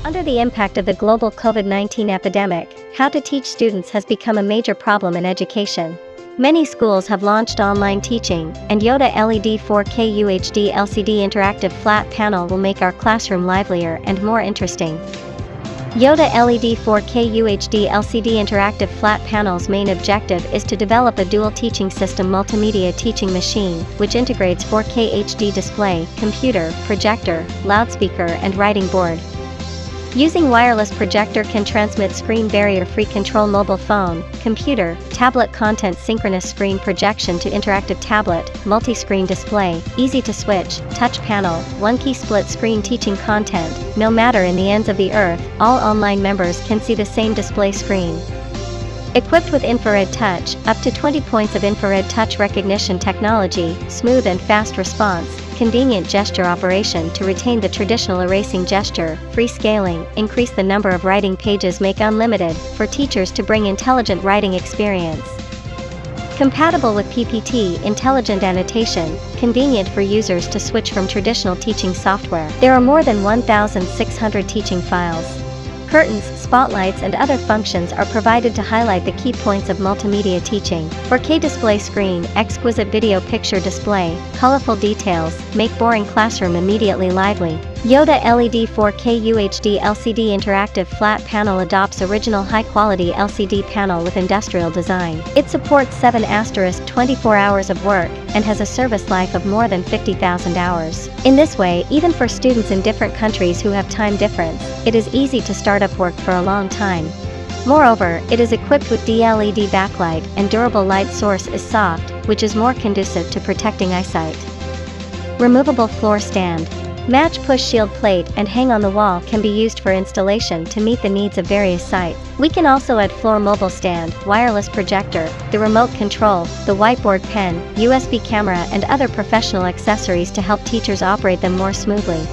Under the impact of the global COVID-19 epidemic, how to teach students has become a major problem in education. Many schools have launched online teaching, and Yoda LED 4K UHD LCD interactive flat panel will make our classroom livelier and more interesting. Yoda LED 4K UHD LCD interactive flat panel's main objective is to develop a dual teaching system multimedia teaching machine, which integrates 4K HD display, computer, projector, loudspeaker and writing board. Using wireless projector can transmit screen barrier-free control mobile phone, computer, tablet content synchronous screen projection to interactive tablet, multi-screen display, easy to switch, touch panel, one-key split screen teaching content. No matter in the ends of the earth, all online members can see the same display screen. Equipped with infrared touch, up to 20 points of infrared touch recognition technology, smooth and fast response, convenient gesture operation to retain the traditional erasing gesture, free scaling, increase the number of writing pages make unlimited, for teachers to bring intelligent writing experience. Compatible with PPT, intelligent annotation, convenient for users to switch from traditional teaching software. There are more than 1,600 teaching files. Curtains, spotlights and other functions are provided to highlight the key points of multimedia teaching. 4K display screen, exquisite video picture display, colorful details, make boring classroom immediately lively. Yoda LED 4K UHD LCD interactive flat panel adopts original high-quality LCD panel with industrial design. It supports 7*24 hours of work and has a service life of more than 50,000 hours. In this way, even for students in different countries who have time difference, it is easy to start up work for a long time. Moreover, it is equipped with DLED backlight and durable light source is soft, which is more conducive to protecting eyesight. Removable floor stand. Match push shield plate and hang on the wall can be used for installation to meet the needs of various sites. We can also add floor mobile stand, wireless projector, the remote control, the whiteboard pen, USB camera and other professional accessories to help teachers operate them more smoothly.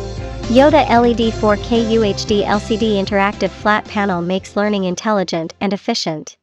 Yoda LED 4K UHD LCD interactive flat panel makes learning intelligent and efficient.